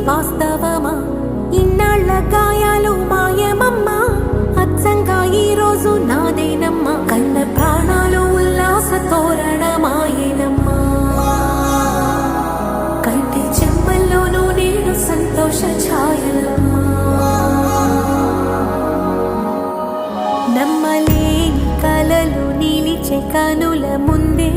వాస్తవమా? ఇన్నాళ్ళ గాయాలు మాయమమ్మా, అచ్చంగా ఈ రోజు నాదేనమ్మా. కన్న ప్రాణాలు ఉల్లాస తోరణమాయేనమ్మా. కంటి చెంపల్లోనూ నేడు సంతోష ఛాయలమ్మా. నమ్మలేని కలలు నిలిచే కనుల ముందే